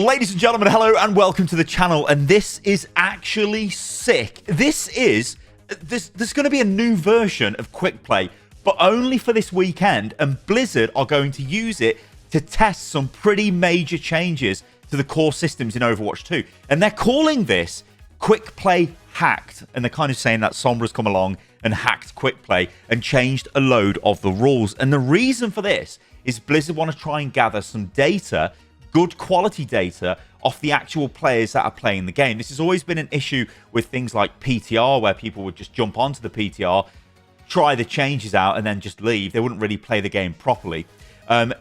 Ladies and gentlemen, hello and welcome to the channel, and this is actually sick. There's going to be a new version of Quick Play, but only for this weekend, and Blizzard are going to use it to test some pretty major changes to the core systems in Overwatch 2. And they're calling this Quick Play Hacked, and they're kind of saying that Sombra's come along and hacked Quick Play and changed a load of the rules. And the reason for this is Blizzard want to try and gather some data, good quality data, off the actual players that are playing the game. This has always been an issue with things like PTR, where people would just jump onto the PTR, try the changes out, and then just leave. They wouldn't really play the game properly.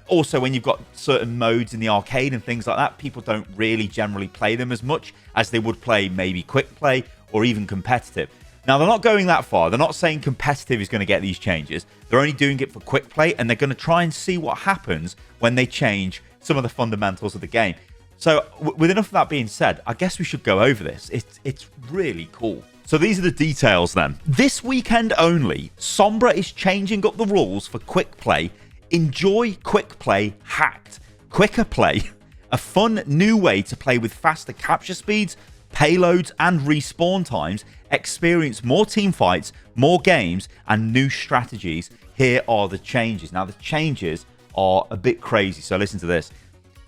Also, when you've got certain modes in the arcade and things like that, people don't really generally play them as much as they would play maybe quick play or even competitive. Now, they're not going that far. They're not saying competitive is going to get these changes. They're only doing it for quick play, and they're going to try and see what happens when they change some of the fundamentals of the game. So with enough of that being said, I guess we should go over this. It's really cool. So these are the details then. This weekend only, Sombra is changing up the rules for quick play. Enjoy Quick Play Hacked. Quicker Play, a fun new way to play with faster capture speeds, payloads, and respawn times. Experience more team fights, more games, and new strategies. Here are the changes. Now, the changes are a bit crazy, so listen to this.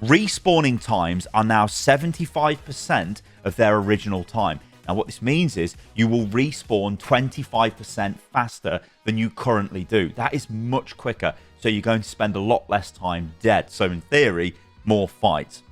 Respawning times are now 75% of their original time. Now, what this means is you will respawn 25% faster than you currently do. That is much quicker, so you're going to spend a lot less time dead. So in theory, more fights.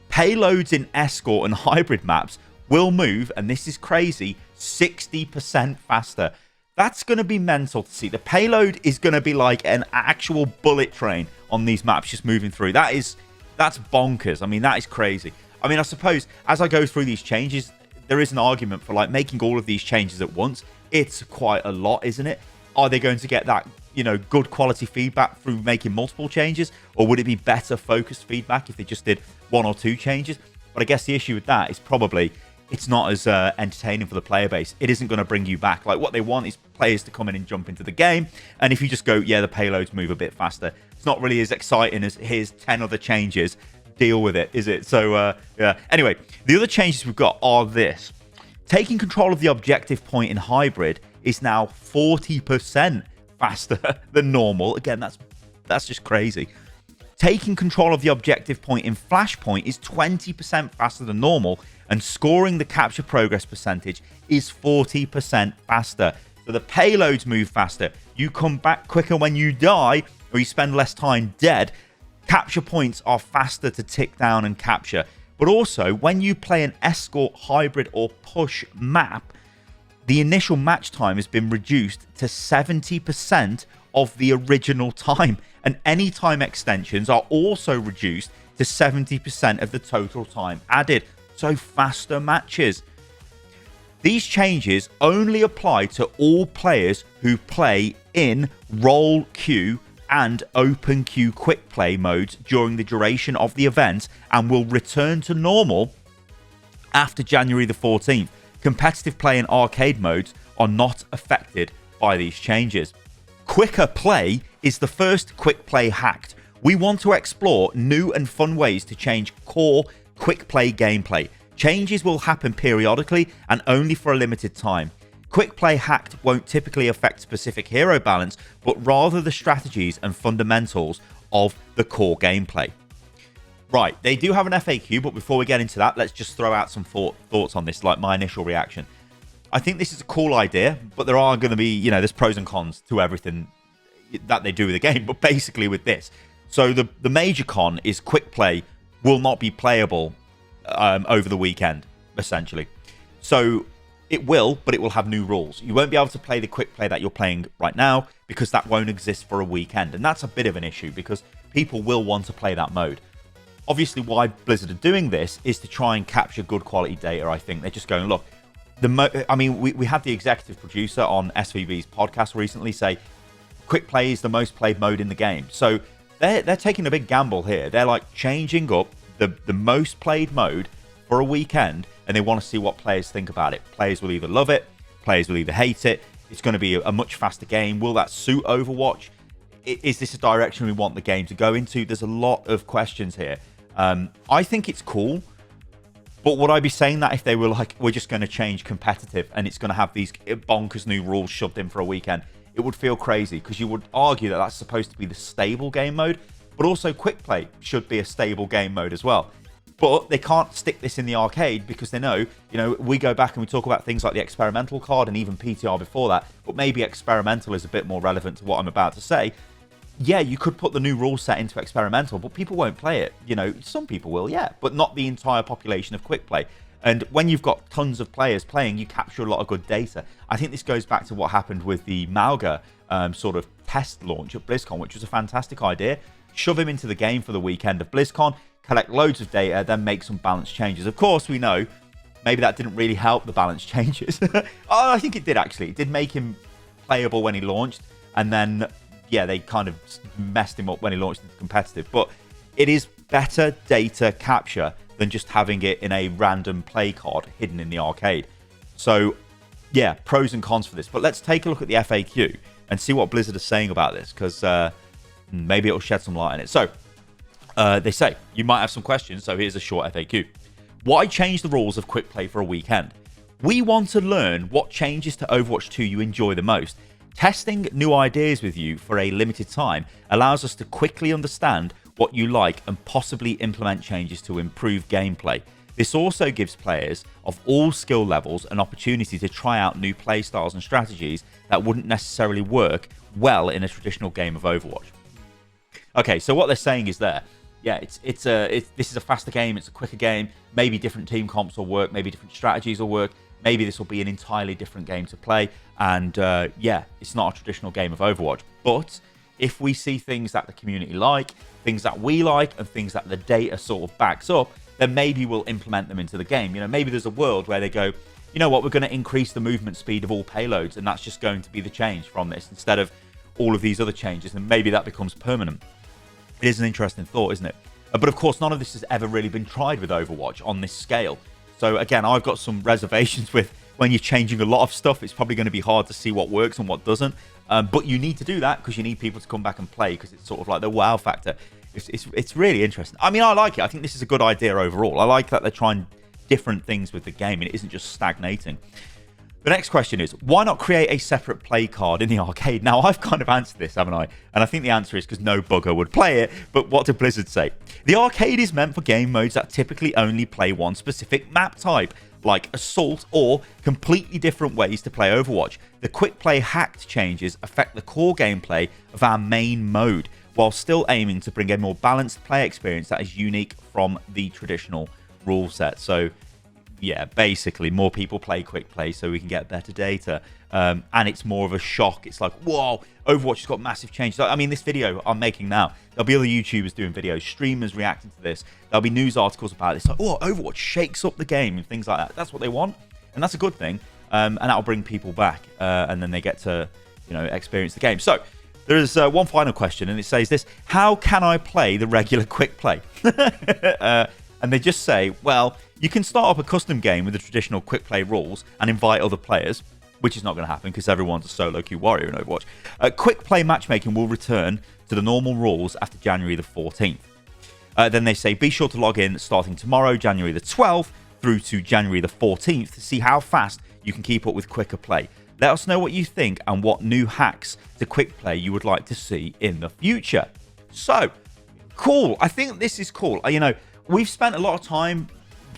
Payloads in Escort and Hybrid maps will move, and this is crazy, 60% faster. That's going to be mental to see. The payload is going to be like an actual bullet train on these maps just moving through. That's bonkers. I mean, that is crazy. I mean, I suppose as I go through these changes, there is an argument for like making all of these changes at once. It's quite a lot, isn't it? Are they going to get that, good quality feedback through making multiple changes? Or would it be better focused feedback if they just did one or two changes? But I guess the issue with that is probably it's not as entertaining for the player base. It isn't going to bring you back. Like, what they want is players to come in and jump into the game. And if you just go, yeah, the payloads move a bit faster, it's not really as exciting as here's 10 other changes. Deal with it, is it? So, yeah. Anyway, the other changes we've got are this. Taking control of the objective point in Hybrid is now 40% faster than normal. Again, that's just crazy. Taking control of the objective point in Flashpoint is 20% faster than normal, and scoring the capture progress percentage is 40% faster. So the payloads move faster. You come back quicker when you die, or you spend less time dead. Capture points are faster to tick down and capture. But also, when you play an Escort, Hybrid, or Push map, the initial match time has been reduced to 70% of the original time. And any time extensions are also reduced to 70% of the total time added. So faster matches. These changes only apply to all players who play in role queue and open queue quick play modes during the duration of the event, and will return to normal after January the 14th. Competitive play and arcade modes are not affected by these changes. Quicker Play is the first Quick Play Hacked. We want to explore new and fun ways to change core Quick Play gameplay. Changes will happen periodically and only for a limited time. Quick Play Hacked won't typically affect specific hero balance, but rather the strategies and fundamentals of the core gameplay. Right, they do have an FAQ, but before we get into that, let's just throw out some thoughts on this, like my initial reaction. I think this is a cool idea, but there are going to be, there's pros and cons to everything that they do with the game, but basically with this. So the major con is Quick Play will not be playable over the weekend, essentially. So it will, but it will have new rules. You won't be able to play the quick play that you're playing right now because that won't exist for a weekend. And that's a bit of an issue because people will want to play that mode. Obviously, why Blizzard are doing this is to try and capture good quality data, I think. They're just going, look, we had the executive producer on SVB's podcast recently say quick play is the most played mode in the game. So they're taking a big gamble here. They're like changing up the most played mode for a weekend, and they want to see what players think about it. Players will either love it, players will either hate it. It's going to be a much faster game. Will that suit Overwatch? Is this a direction we want the game to go into? There's a lot of questions here. I think it's cool. But would I be saying that if they were like, we're just going to change competitive and it's going to have these bonkers new rules shoved in for a weekend? It would feel crazy, because you would argue that that's supposed to be the stable game mode, but also quick play should be a stable game mode as well. But they can't stick this in the arcade because they know, we go back and we talk about things like the experimental card and even PTR before that, but maybe experimental is a bit more relevant to what I'm about to say. Yeah, you could put the new rule set into experimental, but people won't play it. Some people will, yeah, but not the entire population of quick play. And when you've got tons of players playing, you capture a lot of good data. I think this goes back to what happened with the Mauga sort of test launch at BlizzCon, which was a fantastic idea. Shove him into the game for the weekend of BlizzCon, collect loads of data, then make some balance changes. Of course, we know maybe that didn't really help the balance changes. I think it did, actually. It did make him playable when he launched, and then, yeah, they kind of messed him up when he launched into competitive. But it is better data capture than just having it in a random play card hidden in the arcade. So, yeah, pros and cons for this. But let's take a look at the FAQ and see what Blizzard is saying about this, because maybe it'll shed some light on it. So, they say, you might have some questions, so here's a short FAQ. Why change the rules of quick play for a weekend? We want to learn what changes to Overwatch 2 you enjoy the most. Testing new ideas with you for a limited time allows us to quickly understand what you like and possibly implement changes to improve gameplay. This also gives players of all skill levels an opportunity to try out new play styles and strategies that wouldn't necessarily work well in a traditional game of Overwatch. Okay, so what they're saying is yeah, this is a faster game, it's a quicker game, maybe different team comps will work, maybe different strategies will work, maybe this will be an entirely different game to play, and yeah, it's not a traditional game of Overwatch. But if we see things that the community like, things that we like, and things that the data sort of backs up, then maybe we'll implement them into the game. Maybe there's a world where they go, you know what, we're going to increase the movement speed of all payloads, and that's just going to be the change from this, instead of all of these other changes, and maybe that becomes permanent. It is an interesting thought, isn't it? But of course, none of this has ever really been tried with Overwatch on this scale. So again, I've got some reservations with when you're changing a lot of stuff. It's probably going to be hard to see what works and what doesn't. But you need to do that because you need people to come back and play, because it's sort of like the wow factor. It's really interesting. I mean, I like it. I think this is a good idea overall. I like that they're trying different things with the game and it isn't just stagnating. The next question is, why not create a separate play card in the arcade? Now, I've kind of answered this, haven't I? And I think the answer is because no bugger would play it. But what did Blizzard say? The arcade is meant for game modes that typically only play one specific map type, like Assault, or completely different ways to play Overwatch. The quick play hacked changes affect the core gameplay of our main mode, while still aiming to bring a more balanced play experience that is unique from the traditional rule set. So, yeah, basically more people play quick play so we can get better data, and it's more of a shock. It's like, whoa, Overwatch has got massive changes. I mean, this video I'm making now, there'll be other YouTubers doing videos, streamers reacting to this, there'll be news articles about this, like, oh, Overwatch shakes up the game and things like that. That's what they want, and that's a good thing, and that'll bring people back, and then they get to, experience the game. So there is one final question, and it says this: how can I play the regular quick play? And they just say, well, you can start up a custom game with the traditional quick play rules and invite other players, which is not going to happen because everyone's a solo queue warrior in Overwatch. Quick play matchmaking will return to the normal rules after January the 14th. Then they say, be sure to log in starting tomorrow, January the 12th, through to January the 14th to see how fast you can keep up with quicker play. Let us know what you think and what new hacks to quick play you would like to see in the future. So, cool. I think this is cool. We've spent a lot of time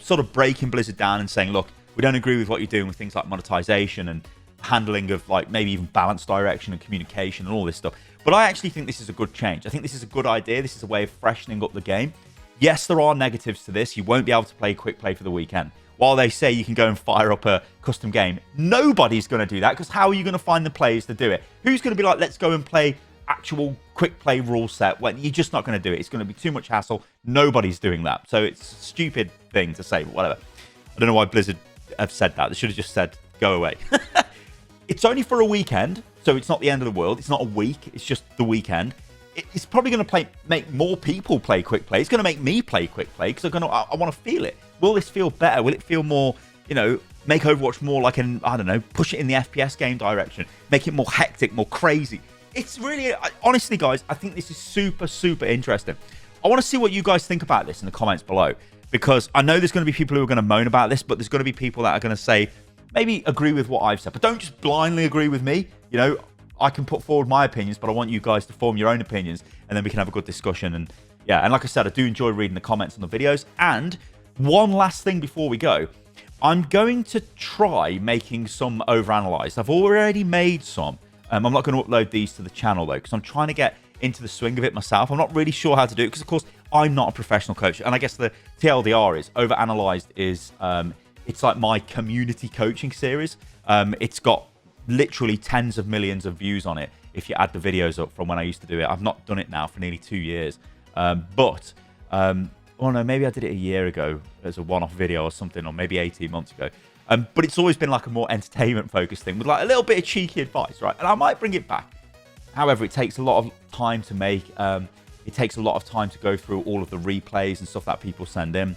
sort of breaking Blizzard down and saying, look, we don't agree with what you're doing with things like monetization and handling of like maybe even balance direction and communication and all this stuff. But I actually think this is a good change. I think this is a good idea. This is a way of freshening up the game. Yes, there are negatives to this. You won't be able to play quick play for the weekend. While they say you can go and fire up a custom game, nobody's going to do that, because how are you going to find the players to do it? Who's going to be like, let's go and play actual quick play rule set? When you're just not going to do it. It's going to be too much hassle. Nobody's doing that. So it's a stupid thing to say, but whatever. I don't know why Blizzard have said that. They should have just said, go away. It's only for a weekend, so it's not the end of the world. It's not a week. It's just the weekend. It's probably going to make more people play quick play. It's going to make me play quick play because I want to feel it. Will this feel better? Will it feel more, make Overwatch more like push it in the FPS game direction, make it more hectic, more crazy. It's really, honestly, guys, I think this is super, super interesting. I want to see what you guys think about this in the comments below, because I know there's going to be people who are going to moan about this, but there's going to be people that are going to say, maybe agree with what I've said, but don't just blindly agree with me. You know, I can put forward my opinions, but I want you guys to form your own opinions, and then we can have a good discussion. And yeah, and like I said, I do enjoy reading the comments on the videos. And one last thing before we go, I'm going to try making some overanalyzed. I've already made some. I'm not going to upload these to the channel though, because I'm trying to get into the swing of it myself. I'm not really sure how to do it, because of course I'm not a professional coach. And I guess the TLDR is overanalyzed is it's like my community coaching series. It's got literally tens of millions of views on it if you add the videos up from when I used to do it. I've not done it now for nearly 2 years. Oh no, maybe I did it a year ago as a one-off video or something, or maybe 18 months ago. But it's always been like a more entertainment-focused thing with like a little bit of cheeky advice, right? And I might bring it back. However, it takes a lot of time to make. It takes a lot of time to go through all of the replays and stuff that people send in.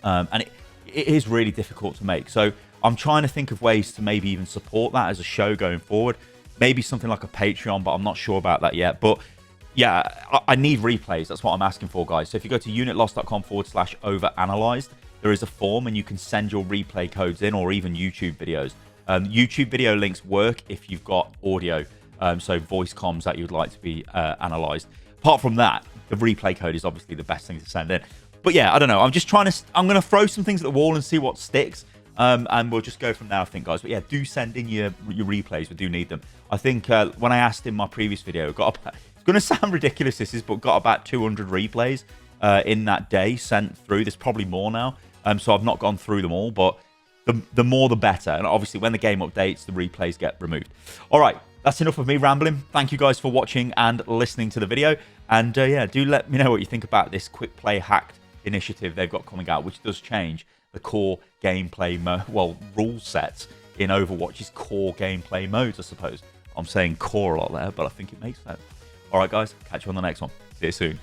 And it is really difficult to make. So I'm trying to think of ways to maybe even support that as a show going forward. Maybe something like a Patreon, but I'm not sure about that yet. But yeah, I need replays. That's what I'm asking for, guys. So if you go to unitlost.com/overanalyzed, there is a form and you can send your replay codes in, or even YouTube videos. YouTube video links work if you've got audio, so voice comms that you'd like to be analyzed. Apart from that, the replay code is obviously the best thing to send in. But yeah, I don't know. I'm just trying to, I'm going to throw some things at the wall and see what sticks. And we'll just go from there, I think, guys. But yeah, do send in your replays. We do need them. I think when I asked in my previous video, got about, it's going to sound ridiculous, this is, but got about 200 replays in that day sent through. There's probably more now. So I've not gone through them all, but the more the better. And obviously, when the game updates, the replays get removed. All right, that's enough of me rambling. Thank you guys for watching and listening to the video. And yeah, do let me know what you think about this quick play hacked initiative they've got coming out, which does change the core gameplay rule sets in Overwatch's core gameplay modes, I suppose. I'm saying core a lot there, but I think it makes sense. All right, guys, catch you on the next one. See you soon.